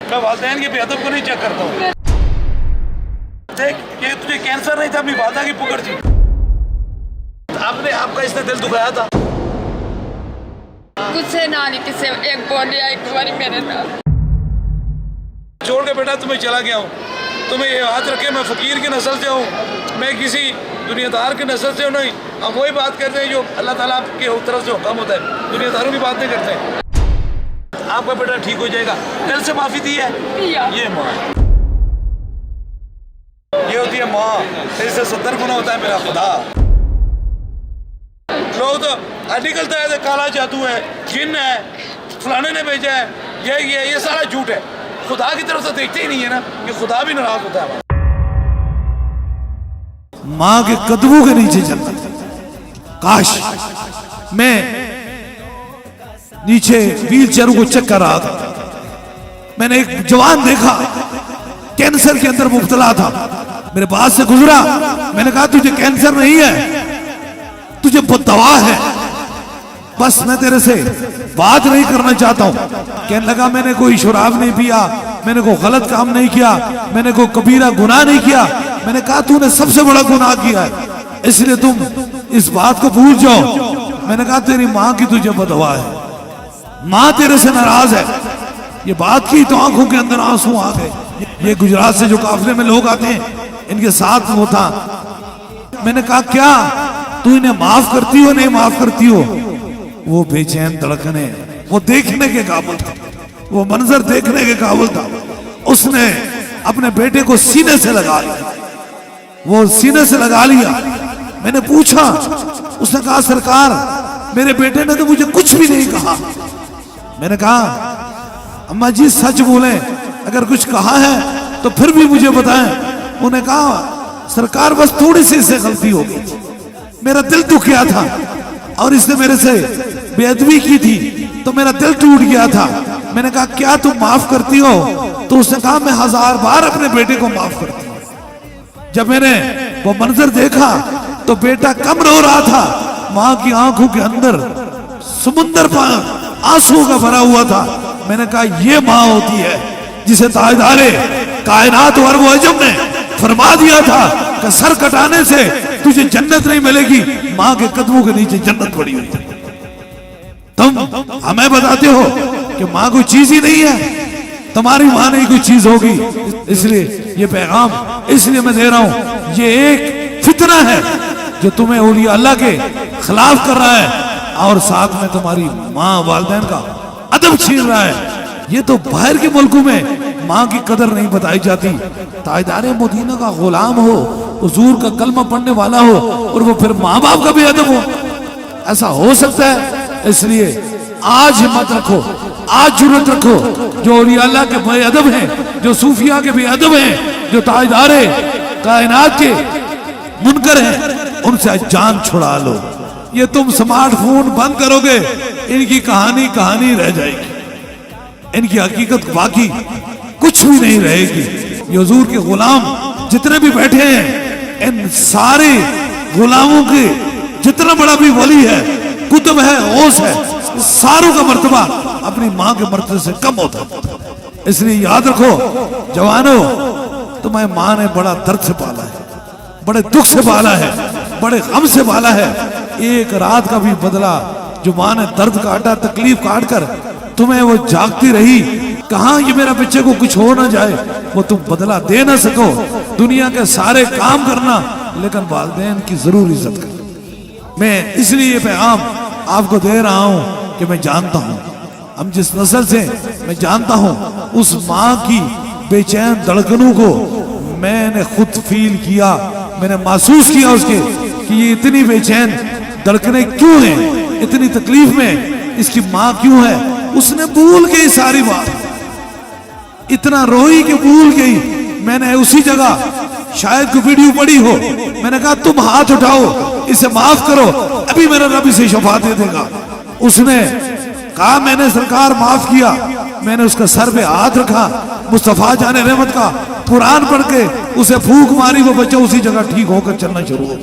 मैं वालिदैन के बेअदब को नहीं चेक करता हूँ। देख ये तुझे कैंसर नहीं था, अपनी वादा की पकड़ थी। आपने आपका इसने दिल दुखाया था। गुस्से ना नहीं किसे एक बोलिया एक बारी मेरे नाल छोड़ के बेटा तुम्हें चला गया हूँ। तुम्हें ये हाथ रखे मैं फकीर की नस्ल से हूँ, मैं किसी दुनियादार की नस्ल से नहीं। हम वही बात करते हैं जो अल्लाह ताला के तरफ से हुक्म होता है, दुनियादारों की बात नहीं करते। आपका बेटा ठीक हो जाएगा। दिल से माफी दी है ये माँ, ये होती है माँ। इससे 70 गुना होता है मेरा खुदा। लोग तो निकलता है काला जादू है, जिन है, फलाने ने भेजा है, ये सारा झूठ है। खुदा की तरफ से देखते ही नहीं है ना कि खुदा भी नाराज होता है। माँ के कदमों के नीचे जन्नत। काश मैं नीचे व्हील चेयर को चेक कर रहा था, मैंने एक जवान देखा कैंसर के अंदर मुब्तला था, मेरे पास से गुजरा। मैंने कहा तुझे कैंसर नहीं है, तुझे बददवा है, बस मैं तेरे से बात नहीं करना चाहता हूं। कहने लगा मैंने कोई शराब नहीं पिया, मैंने कोई गलत काम नहीं किया, मैंने कोई कबीरा गुनाह नहीं किया। मैंने कहा तूने सबसे बड़ा गुनाह किया है, इसलिए तुम इस बात को भूल जाओ। मैंने कहा तेरी माँ की तुझे बददवा है, माँ तेरे से नाराज है। ये बात की तो आंखों के अंदर आंसू आ गए। ये गुजरात से जो काफिले में लोग आते हैं, इनके साथ वो था। मैंने कहा क्या तू इन्हें माफ करती हो नहीं माफ करती हो? वो बेचैन धड़कने, वो देखने के काबिल था, वो मंजर देखने के काबिल था। उसने अपने बेटे को सीने से लगा लिया, वो सीने से लगा लिया। मैंने पूछा, उसने कहा सरकार मेरे बेटे ने तो मुझे कुछ भी नहीं कहा। मैंने कहा अम्मा जी सच बोले, अगर कुछ कहा है तो फिर भी मुझे बताएं। उन्होंने कहा सरकार बस थोड़ी सी इससे गलती हो गई, मेरा दिल दुख गया था और इसने मेरे से बेअदबी की थी तो मेरा दिल टूट गया था। मैंने कहा क्या तुम माफ करती हो? तो उसने कहा मैं 1000 बार अपने बेटे को माफ करती हूँ। जब मैंने वो मंजर देखा तो बेटा कम रो रहा था, माँ की आंखों के अंदर समुंदर आंसुओं का भरा हुआ था। मैंने कहा ये माँ होती है जिसे ताजदारे कायनात और वो अजम ने फरमा दिया था कि सर कटाने से तुझे जन्नत नहीं मिलेगी, माँ के कदमों के नीचे जन्नत पड़ी हुई है। तुम हमें बताते हो कि माँ कोई चीज ही नहीं है, तुम्हारी माँ नहीं कोई चीज होगी। इसलिए ये पैगाम इसलिए मैं दे रहा हूं, ये एक फितना है जो तुम्हें औलिया अल्लाह के खिलाफ कर रहा है और साथ में तुम्हारी माँ वालिदैन का अदब छीन रहा है। ये तो बाहर के मुल्कों में माँ की कदर नहीं बताई जाती। ताजदारे मदीना का गुलाम हो, हुजूर का कलमा पढ़ने वाला हो और वो फिर माँ बाप का भी अदब हो, ऐसा हो सकता है? इसलिए आज हिम्मत रखो, आज जुर्रत रखो। जो औलिया अल्लाह के बेअदब हैं, जो सूफिया के बेअदब हैं, जो ताजदारे कायनात के मुनकर हैं, उनसे जान छुड़ा लो। ये तुम स्मार्टफोन बंद करोगे, इनकी कहानी रह जाएगी, इनकी हकीकत बाकी कुछ भी नहीं रहेगी। ये हुजूर के गुलाम जितने भी बैठे हैं, इन सारे गुलामों के जितना बड़ा भी वली है, कुतुब है, गौस है, सारों का मर्तबा अपनी माँ के मर्तबे से कम होता है। इसलिए याद रखो जवानों, तुम्हें माँ ने बड़ा दर्द से पाला है, बड़े दुख से पाला है, बड़े गम से पाला है। एक रात का भी बदला जो माँ ने दर्द काटा, तकलीफ काट कर तुम्हें वो जागती रही, कहाँ ये मेरा बच्चे को कुछ हो ना जाए, वो तुम बदला दे ना सको। दुनिया के सारे काम करना लेकिन वालिदैन की जरूर इज्जत करना। मैं इसलिए ये पैगाम आपको दे रहा हूं कि मैं जानता हूं, हम जिस नस्ल से मैं जानता हूं, उस माँ की बेचैन धड़कनों को मैंने खुद फील किया, मैंने महसूस किया उसके कि ये इतनी बेचैन धड़कने क्यों हैं, इतनी तकलीफ में इसकी माँ क्यों है। उसने भूल गई सारी बात, इतना रोई कि भूल गई। मैंने उसी जगह शायद कोई वीडियो पड़ी हो, मैंने कहा तुम हाथ उठाओ, इसे माफ करो, अभी मेरा रब इसे शफा दे देगा। उसने कहा मैंने सरकार माफ किया। मैंने उसका सर पे हाथ रखा, मुस्तफा जाने रहमत का कुरान पढ़ के उसे फूंक मारी, वो बच्चा उसी जगह ठीक होकर चलना शुरू हो।